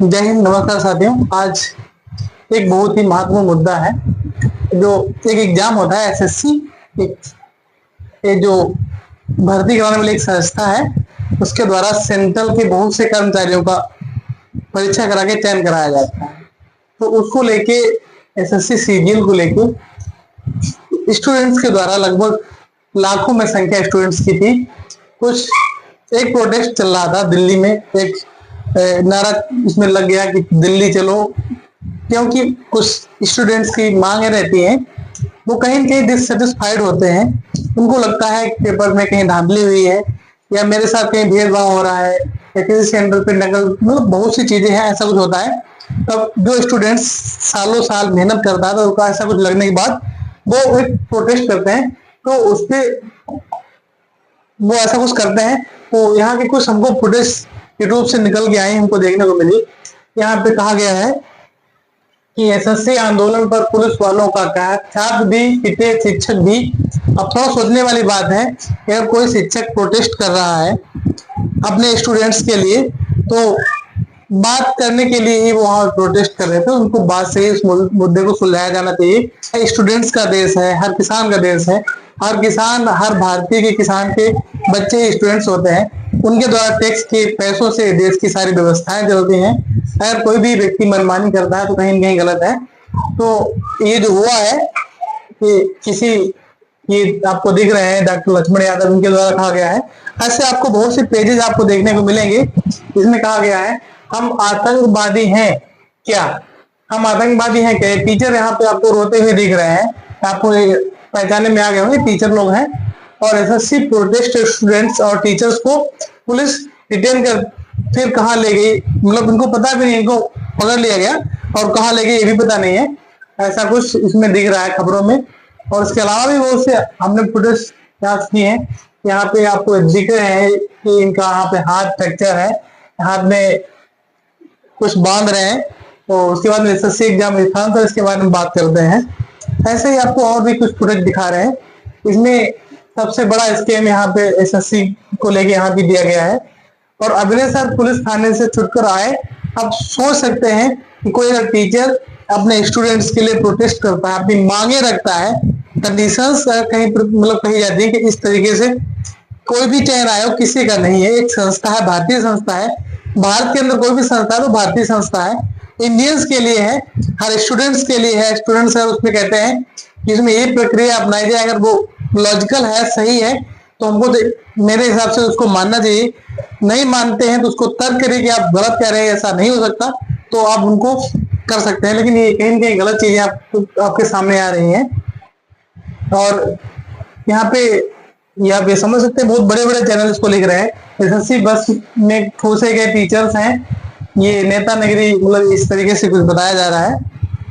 जय हिंद, नमस्कार साथियों। आज एक बहुत ही महत्वपूर्ण मुद्दा है। जो एक एग्जाम होता है एसएससी, ये जो भर्ती कराने वाली एक संस्था है, उसके द्वारा सेंट्रल के बहुत से कर्मचारियों का परीक्षा करा के चयन कराया जाता है। तो उसको लेके एसएससी सीजीएल को लेके स्टूडेंट्स के द्वारा लगभग लाखों में संख्या स्टूडेंट्स की थी। कुछ एक प्रोटेस्ट चल रहा था दिल्ली में, एक नारा इसमें लग गया कि दिल्ली चलो, क्योंकि कुछ स्टूडेंट्स की मांगे रहती हैं, वो कहीं न कहीं डिससेटिस्फाइड होते हैं। उनको लगता है कि पेपर में कहीं धांधली हुई है या मेरे साथ कहीं भेदभाव हो रहा है या किसी सेंटर पे नकल, मतलब बहुत सी चीजें हैं, ऐसा कुछ होता है। तब जो स्टूडेंट्स सालों साल मेहनत करता है तो उनका ऐसा कुछ लगने के बाद वो एक प्रोटेस्ट करते हैं, तो उसपे वो ऐसा कुछ करते हैं। तो यहाँ के कुछ हमको फुटेज यूट्यूब से निकल के आई, हमको देखने को मिली। यहाँ पे कहा गया है कि एसएससी आंदोलन पर पुलिस वालों का कहर, छात्र भी पिटे, शिक्षक भी। अब थोड़ा सोचने वाली बात है कि अगर कोई शिक्षक प्रोटेस्ट कर रहा है अपने स्टूडेंट्स के लिए, तो बात करने के लिए ही वो वहां प्रोटेस्ट कर रहे थे। उनको बात से इस मुद्दे को सुलझाया जाना चाहिए। स्टूडेंट्स का देश है, हर किसान का देश है। हर किसान, हर भारतीय के किसान के बच्चे स्टूडेंट्स होते हैं। उनके द्वारा टैक्स के पैसों से देश की सारी व्यवस्थाएं चलती हैं। अगर कोई भी व्यक्ति मनमानी करता है तो कहीं न कहीं गलत है। तो ये जो हुआ है कि ये आपको दिख रहे हैं डॉक्टर लक्ष्मण यादव, उनके द्वारा कहा गया है। ऐसे आपको बहुत से पेजेस आपको देखने को मिलेंगे। इसमें कहा गया है, हम आतंकवादी हैं क्या? हम आतंकवादी हैं क्या? टीचर यहाँ पे आपको रोते हुए दिख रहे हैं, आपको पहचाने में आ गए होंगे, टीचर लोग हैं। और एसएससी प्रोटेस्ट स्टूडेंट्स और टीचर्स को पुलिस डिटेन कर फिर कहाँ ले गई, मतलब इनको पता भी नहीं, इनको पकड़ लिया गया और कहाँ ले गई ये भी पता नहीं है। ऐसा कुछ इसमें दिख रहा है खबरों में। और इसके अलावा भी बहुत से हमने फुटेज जांच की है। यहाँ पे आपको दिख रहे हैं कि इनका यहाँ पे हाथ फ्रैक्चर है, हाथ में कुछ बांध रहे हैं। तो उसके बाद में एसएससी एग्जाम स्थान पर इसके बारे में बात करते हैं। ऐसे ही आपको और भी कुछ फुटेज दिखा रहे हैं। इसमें सबसे बड़ा स्कैम यहाँ पे एसएससी को लेके यहाँ भी दिया गया है। और अगले साल पुलिस थाने से छुटकर आए। अब सोच सकते हैं कि कोई अगर टीचर अपने स्टूडेंट्स के लिए प्रोटेस्ट करता है, अपनी मांगे रखता है, कंडीशंस कहीं मतलब कही जाती है कि इस तरीके से कोई भी चयन आयोग किसी का नहीं है, एक संस्था है, भारतीय संस्था है। भारत के अंदर कोई भी संस्था है तो भारतीय संस्था है, इंडियंस के लिए है, हर स्टूडेंट्स के लिए है। स्टूडेंट्स अगर उसमें कहते हैं कि इसमें ये प्रक्रिया अपनाई जाए, अगर वो लॉजिकल है, सही है, तो हमको मेरे हिसाब से उसको मानना चाहिए। नहीं मानते हैं तो उसको तर्क करिए कि आप गलत कह रहे हैं, ऐसा नहीं हो सकता, तो आप उनको कर सकते हैं। लेकिन ये कहीं न कहीं गलत चीजें आपके सामने आ रही हैं। और यहाँ पे ये आप ये समझ सकते हैं, बहुत बड़े बड़े चैनल इसको लिख रहे हैं। एसएससी बस में ठूसे गए टीचर्स हैं, ये नेता नगरी, मतलब इस तरीके से कुछ बताया जा रहा है।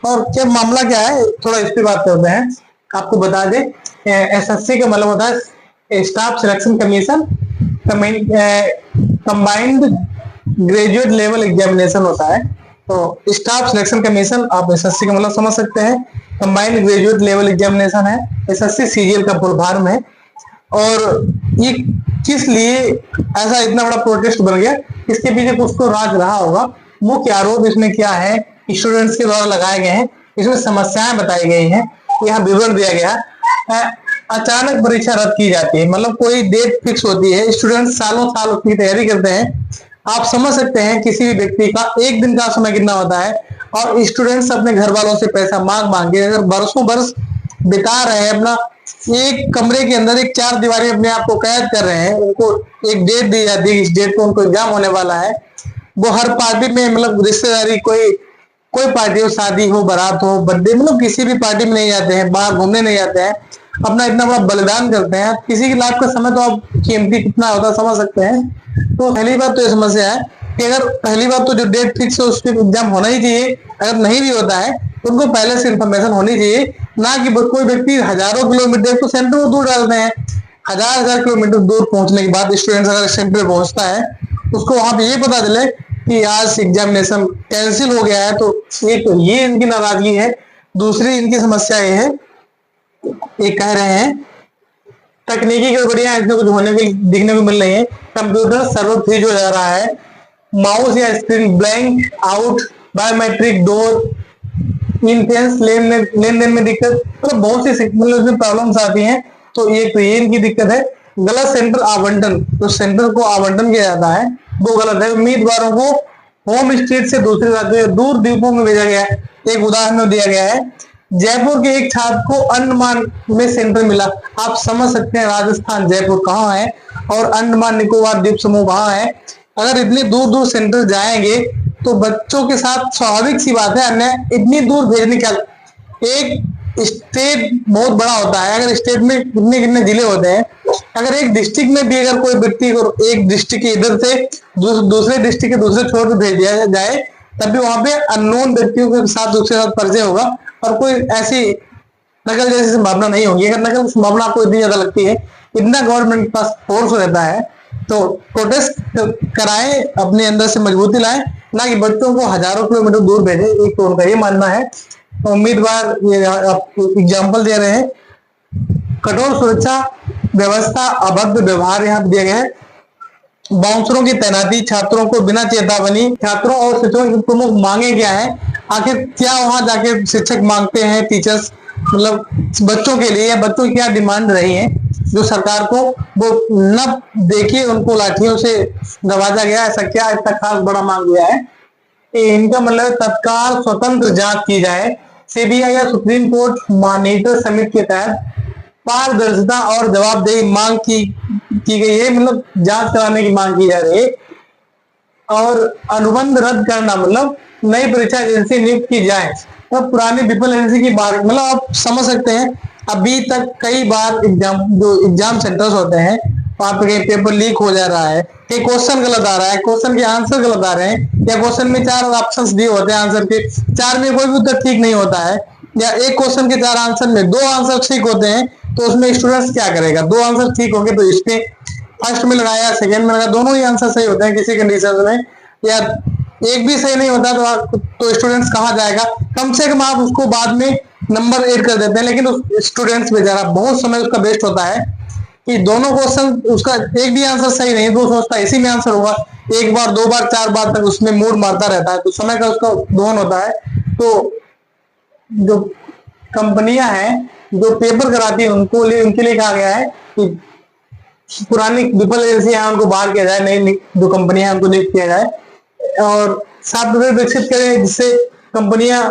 और क्या मामला क्या है, थोड़ा इस पे बात करते हैं। आपको बता दें, एसएससी का मतलब होता है staff selection commission, combined graduate level examination होता है। तो स्टाफ सिलेक्शन कमीशन आप एसएससी का मतलब समझ सकते हैं, कंबाइंड ग्रेजुएट लेवल एग्जामिनेशन है, एसएससी सीजीएल का फुल फॉर्म है। और ये किस लिए ऐसा इतना बड़ा प्रोटेस्ट बन गया, इसके पीछे कुछ तो राज रहा होगा। मुख्य आरोप इसमें क्या है, स्टूडेंट्स के द्वारा लगाए गए हैं, इसमें समस्याएं बताई गई हैं, यहाँ विवरण दिया गया है। अचानक परीक्षा रद्द की जाती है, मतलब कोई डेट फिक्स होती है, स्टूडेंट्स सालों साल उसकी तैयारी करते हैं। आप समझ सकते हैं किसी भी व्यक्ति का एक दिन का समय कितना होता है। और स्टूडेंट्स अपने घर वालों से पैसा मांग मांग के अगर बरसों बरस बिता रहे हैं, अपना एक कमरे के अंदर एक चार दीवारी अपने आप को कैद कर रहे हैं, उनको एक डेट दी जाती है, इस डेट को उनको एग्जाम होने वाला है। वो हर पार्टी में, मतलब रिश्तेदारी, कोई पार्टी हो, शादी हो, बारात हो, बर्थडे, मतलब किसी भी पार्टी में नहीं जाते हैं, बाहर घूमने नहीं जाते हैं, अपना इतना बड़ा बलिदान करते हैं। किसी की लाइफ का समय तो आप कीमती कितना होता है समझ सकते हैं। तो पहली बात तो ये समस्या है कि अगर पहली बात तो जो डेट फिक्स है उस पर एग्जाम होना ही चाहिए। अगर नहीं भी होता है तो उनको पहले से इंफॉर्मेशन होनी चाहिए, ना कि कोई व्यक्ति हजारों किलोमीटर तो सेंटर को दूर डालते हैं। हजार किलोमीटर दूर पहुंचने के बाद स्टूडेंट्स अगर सेंटर पहुंचता है, उसको वहां पे ये पता चले कि आज एग्जामिनेशन कैंसिल हो गया है, तो एक तो ये इनकी नाराजगी है। दूसरी इनकी समस्या ये है, ये कह रहे हैं तकनीकी गड़बड़ियां इसमें कुछ होने की दिखने को मिल रही है। कंप्यूटर सर्वर फ्रीज हो जा रहा है, माउस या screen blank out, biometric door, इंटेंस लेन देन में दिक्कत, मतलब बहुत सी मतलब उसमें प्रॉब्लम्स आती हैं। तो ये इनकी दिक्कत है। गलत सेंटर आवंटन, तो सेंटर को आवंटन किया जाता है वो गलत है। उम्मीदवारों को होम स्टेट से दूसरे राज्यों या दूर द्वीपों में भेजा गया है। एक उदाहरण दिया गया है, जयपुर के एक छात्र को अंडमान में सेंटर मिला। आप समझ सकते हैं राजस्थान जयपुर कहाँ है और अंडमान निकोबार द्वीप समूह कहाँ है। अगर इतनी दूर दूर सेंटर जाएंगे तो बच्चों के साथ स्वाभाविक सी बात है, अन्य इतनी दूर भेजने का, एक स्टेट बहुत बड़ा होता है। अगर स्टेट में कितने कितने जिले होते हैं, अगर एक डिस्ट्रिक्ट में भी अगर कोई व्यक्ति को एक डिस्ट्रिक्ट के इधर से दूसरे डिस्ट्रिक्ट के दूसरे छोर पर भेज दिया जाए, तब भी वहां पे अननोन व्यक्तियों के साथ उसके साथ परिचय होगा और कोई ऐसी नकल जैसी संभावना नहीं होगी। अगर नकल की संभावना आपको इतनी ज्यादा लगती है, इतना गवर्नमेंट के पास फोर्स रहता है, तो प्रोटेस्ट कराएं, अपने अंदर से मजबूती लाएं, ना कि बच्चों को हजारों किलोमीटर दूर भेजें। एक तो उनका ये मानना है। तो उम्मीदवार ये एग्जाम्पल दे रहे हैं, कठोर सुरक्षा व्यवस्था, अभद्र व्यवहार यहाँ दिया गया है, बाउंसरों की तैनाती, छात्रों को बिना चेतावनी, छात्रों और शिक्षकों की प्रमुख मांगे क्या है, आखिर क्या वहां जाके शिक्षक मांगते हैं, टीचर्स मतलब बच्चों के लिए, या बच्चों की क्या डिमांड रही है जो सरकार को वो न देखिए उनको लाठियों से दबाजा गया, ऐसा क्या इतना खास बड़ा मांग गया है। इनका मतलब तत्काल स्वतंत्र जांच की जाए, सीबीआई या सुप्रीम कोर्ट मॉनिटर समिति के तहत पारदर्शिता और जवाबदेही मांग की गई है, मतलब जांच कराने की मांग की जा रही है। और अनुबंध रद्द करना, मतलब नई परीक्षा एजेंसी नियुक्त की जाए। तो पुरानी विफल एजेंसी की बात, मतलब आप समझ सकते हैं अभी तक कई बार एग्जाम सेंटर्स होते हैं वहां पे कहीं पेपर लीक हो जा रहा है, कहीं क्वेश्चन गलत आ रहा है, क्वेश्चन के आंसर गलत आ रहे हैं, या क्वेश्चन में 4 ऑप्शंस दिए होते हैं, आंसर के 4 में कोई भी उत्तर ठीक नहीं होता है, या एक क्वेश्चन के 4 आंसर में 2 आंसर ठीक होते हैं, तो उसमें स्टूडेंट्स क्या करेगा? 2 आंसर ठीक होंगे तो इसमें फर्स्ट में लगाया, सेकंड में लगाया, दोनों ही आंसर सही होते हैं किसी कंडीशन में, या एक भी सही नहीं होता तो स्टूडेंट्स कहाँ जाएगा? कम से कम आप उसको बाद में नंबर ऐड कर देते हैं, लेकिन उस स्टूडेंट्स बेचारा बहुत समय उसका वेस्ट होता है कि दोनों क्वेश्चन उसका एक भी आंसर सही नहीं, तो सोचता है इसी में आंसर होगा, एक बार 2 बार 4 बार तक उसमें मूड मारता रहता है, तो समय का उसका दोहन होता है। तो जो कंपनियां हैं जो पेपर कराती है उनके लिए कहा गया है कि पुरानी विफल एजेंसियां उनको बाहर किया जाए, नई जो कंपनियां उनको नियुक्त किया जाए, और सॉफ्टवेयर विकसित करें जिससे कंपनियां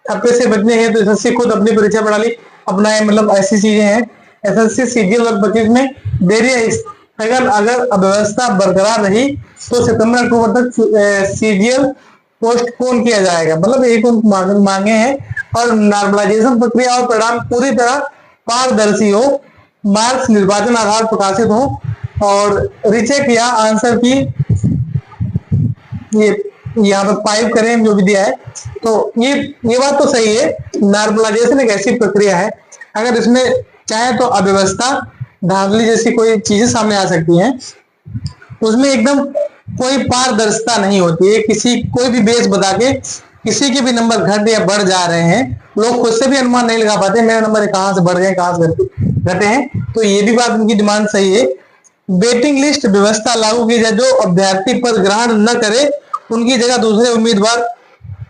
ठप्पे से बचने हैं, तो एसएससी खुद अपनी परीक्षा प्रणाली अपनाए, मतलब ऐसी चीजें हैं। एसएससी सीजीएल 2025 में देरी है, अगर अव्यवस्था बरकरार रही तो सितंबर अक्टूबर तक सीजीएल पोस्टपोन किया जाएगा, मतलब एक मांगे हैं। और नॉर्मलाइजेशन प्रक्रिया और परिणाम पूरी तरह पारदर्शी हो, मार्क्स निर्वाचन आधार प्रकाशित हो, और रिचेक या आंसर की ये यहाँ पे 5 करें जो भी दिया है। तो ये बात तो सही है, नॉर्मलाइजेशन एक ऐसी प्रक्रिया है, अगर इसमें चाहे तो अव्यवस्था धांधली जैसी कोई चीजें सामने आ सकती हैं, उसमें एकदम कोई पारदर्शिता नहीं होती है, कोई भी बेस बता के किसी के भी नंबर घट या बढ़ जा रहे हैं, लोग खुद से भी अनुमान नहीं लगा पाते मेरे नंबर कहाँ से बढ़ गए कहाँ से घटे हैं। तो ये भी बात उनकी डिमांड सही है। वेटिंग लिस्ट व्यवस्था लागू की जाए, जो अभ्यर्थी पद ग्रहण न करे उनकी जगह दूसरे उम्मीदवार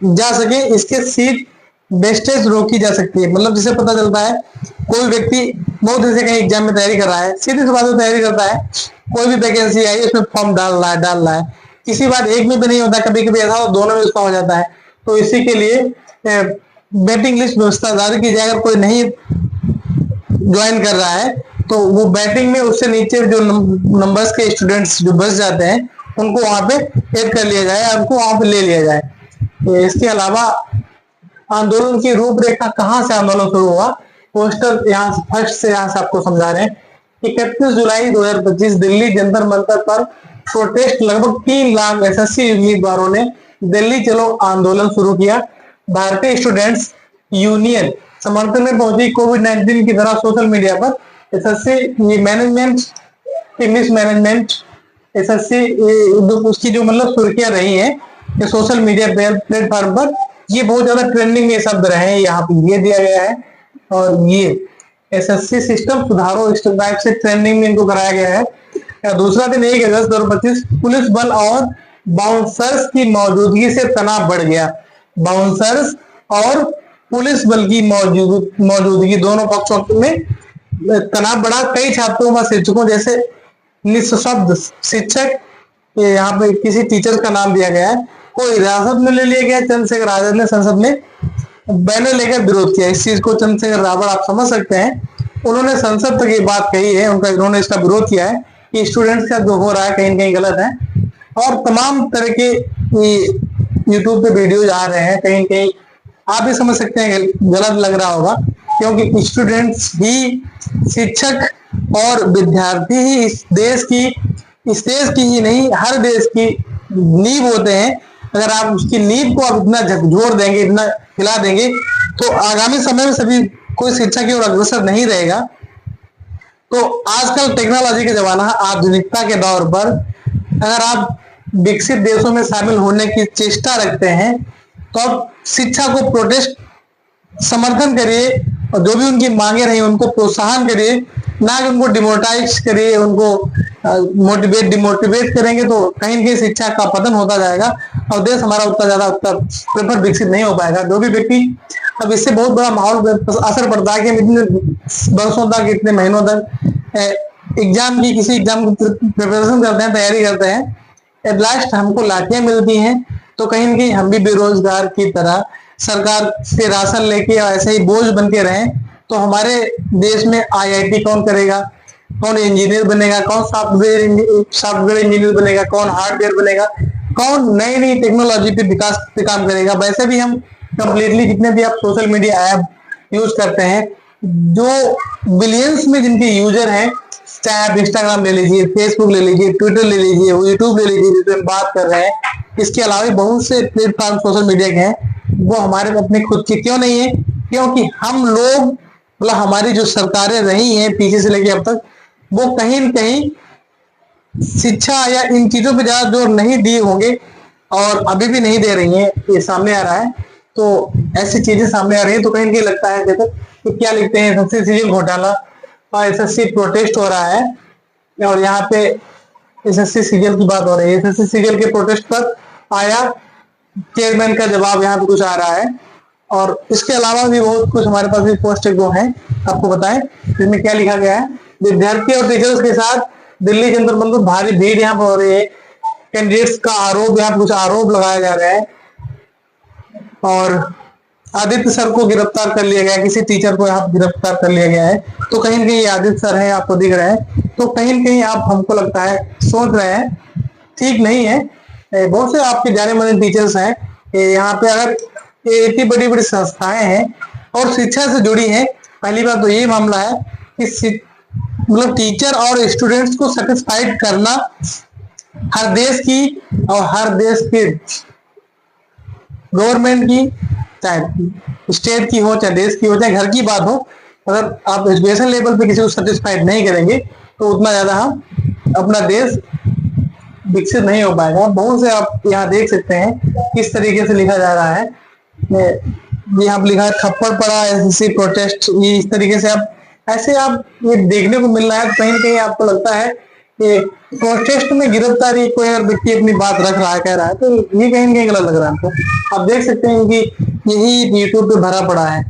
जा सके, इसके सीट वेस्टेज रोकी जा सकती है। मतलब जिसे पता चलता है कोई व्यक्ति बहुत दिन से कहीं एग्जाम में तैयारी कर रहा है, सीधी सी बात से तैयारी करता है, कोई भी वैकेंसी आई उसमें फॉर्म डाल रहा है, किसी बार एक में भी नहीं होता, कभी कभी ऐसा हो दोनों में उसका हो जाता है। तो इसी के लिए वेटिंग लिस्ट व्यवस्था जारी की जाए, अगर कोई नहीं ज्वाइन कर रहा है तो वो बैटिंग में उससे नीचे जो नंबर्स के स्टूडेंट्स जो बच जाते हैं उनको वहां पे ऐड कर लिया जाए, उनको वहां पे ले लिया जाए। तो इसके अलावा आंदोलन की रूपरेखा, कहाँ से आंदोलन शुरू हुआ, पोस्टर यहाँ से फर्स्ट से यहाँ से आपको समझा रहे हैं। 31 जुलाई 2025 दिल्ली जंतर मंतर पर प्रोटेस्ट, लगभग 3 लाख एसएससी उम्मीदवारों ने दिल्ली चलो आंदोलन शुरू किया। भारतीय स्टूडेंट्स यूनियन समर्थन में पहुंची। कोविड-19 की तरह सोशल मीडिया पर SSC management, English management, SSC उसकी जो मतलब सुर्खियां रही हैं सोशल मीडिया प्लेटफॉर्म पर, ये बहुत ज्यादा ट्रेंडिंग में शब्द रहे हैं, यहाँ पे ये दिया गया है। और ये एसएससी सिस्टम सुधारो, इस टाइप से ट्रेंडिंग में इनको कराया गया है। दूसरा दिन 1 अगस्त 2025 पुलिस बल और बाउंसर्स की मौजूदगी से तनाव बढ़ गया। बाउंसर्स और पुलिस बल की मौजूदगी दोनों पक्षों में तनाव बढ़ा। कई छात्रों व शिक्षकों जैसे निःशब्द शिक्षक, यहाँ पे किसी टीचर का नाम दिया गया है, को हिरासत में ले लिया गया। चंद्रशेखर आजाद ने संसद में बैनर लेकर विरोध किया। इस चीज को चंद्रशेखर रावण आप समझ सकते हैं, उन्होंने संसद तक ये बात कही है, उन्होंने इसका विरोध किया है कि स्टूडेंट्स का जो हो रहा है कहीं न कहीं गलत है। और तमाम तरह के यूट्यूब पे वीडियोज आ रहे हैं, कहीं कहीं आप भी समझ सकते हैं गलत लग रहा होगा, क्योंकि स्टूडेंट्स ही, शिक्षक और विद्यार्थी ही इस देश की ही नहीं हर देश की नींव होते हैं। अगर आप उसकी नींव को आप इतना झकझोर देंगे, इतना हिला देंगे, तो आगामी समय में सभी कोई शिक्षा की ओर अग्रसर नहीं रहेगा। तो आजकल टेक्नोलॉजी का जमाना है, आधुनिकता के दौर पर अगर आप विकसित देशों में शामिल होने की चेष्टा रखते हैं, तो आप शिक्षा को प्रोटेस्ट समर्थन करिए और जो भी उनकी मांगे रही उनको प्रोत्साहन करिए, ना कि उनको डिमोटाइज करिए। उनको डिमोटिवेट करेंगे तो कहीं न कहीं शिक्षा का पतन होता जाएगा और देश हमारा उतना विकसित नहीं हो पाएगा। जो भी व्यक्ति, अब इससे बहुत बड़ा माहौल असर पड़ता है कि हम इतने वर्षों तक, इतने महीनों तक किसी एग्जाम की प्रिपरेशन करते हैं, तैयारी करते हैं, एट लास्ट हमको लाठियां मिलती हैं, तो कहीं न कहीं हम भी बेरोजगार की तरह सरकार से राशन लेके ऐसे ही बोझ बन के रहें, तो हमारे देश में IIT कौन करेगा, कौन इंजीनियर बनेगा, कौन सॉफ्टवेयर इंजीनियर बनेगा, कौन हार्डवेयर बनेगा, कौन नई नई टेक्नोलॉजी पे विकास पे काम करेगा। वैसे भी हम कंप्लीटली जितने भी आप सोशल मीडिया ऐप यूज करते हैं, जो बिलियंस में जिनके यूजर हैं, चाहे आप इंस्टाग्राम ले लीजिए, फेसबुक ले लीजिए, ट्विटर ले लीजिए, यूट्यूब ले लीजिए, जिसमें हम बात कर रहे हैं, इसके अलावा बहुत से प्लेटफॉर्म सोशल मीडिया के हैं, वो हमारे अपने खुद के क्यों नहीं है? क्योंकि हम लोग, मतलब हमारी जो सरकारें रही हैं पीछे से लेके अब तक, वो कहीं न कहीं शिक्षा या इन चीजों पे ज्यादा जोर नहीं दिए होंगे और अभी भी नहीं दे रही हैं। ये सामने आ रहा है, तो ऐसी चीजें सामने आ रही है, तो कहीं न कहीं लगता है देखो कि क्या लिखते हैं, एसएससी सीजीएल घोटाला और एसएससी प्रोटेस्ट हो रहा है, और यहाँ पे एसएससी सीजीएल की बात हो रही है। एसएससी सीजीएल के प्रोटेस्ट पर आया चेयरमैन का जवाब यहाँ पे कुछ आ रहा है, और इसके अलावा भी बहुत कुछ हमारे पास भी पोस्ट जो है आपको बताएं, जिसमें क्या लिखा गया है। विद्यार्थी और टीचर्स के साथ दिल्ली जंतर मंतर भारी भीड़ यहाँ पर हो रही है। कैंडिडेट्स का आरोप, यहाँ कुछ आरोप लगाया जा रहा है, और आदित्य सर को गिरफ्तार कर लिया गया, किसी टीचर को यहाँ गिरफ्तार कर लिया गया है, तो कहीं न कहीं आदित्य सर है, आपको दिख रहे हैं, तो कहीं न कहीं आप, हमको लगता है, सोच रहे हैं ठीक नहीं है। बहुत से आपके जाने माने टीचर्स हैं यहाँ पे, अगर इतनी बड़ी बड़ी संस्थाएं हैं और शिक्षा से जुड़ी हैं। पहली बात तो ये मामला है कि मतलब टीचर और स्टूडेंट्स को सेटिस्फाइड करना हर देश की और हर देश के गवर्नमेंट की, चाहे स्टेट की हो, चाहे देश की हो, चाहे घर की बात हो, अगर आप एजुकेशन लेवल पे किसी को सेटिस्फाइड नहीं करेंगे तो उतना ज्यादा हम अपना देश विकसित नहीं हो पाएगा। बहुत से आप यहाँ देख सकते हैं किस तरीके से लिखा जा रहा है। यहाँ लिखा है थप्पड़ पड़ा एसएससी प्रोटेस्ट, ये इस तरीके से आप ऐसे आप ये देखने को मिल रहा है। तो कहीं ना कहीं आपको लगता है कि प्रोटेस्ट में गिरफ्तारी कोई अगर व्यक्ति अपनी बात रख रहा है, कह रहा है, तो ये कहीं ना कहीं गलत लग रहा है हमको। आप देख सकते हैं कि यही यूट्यूब पे भरा पड़ा है।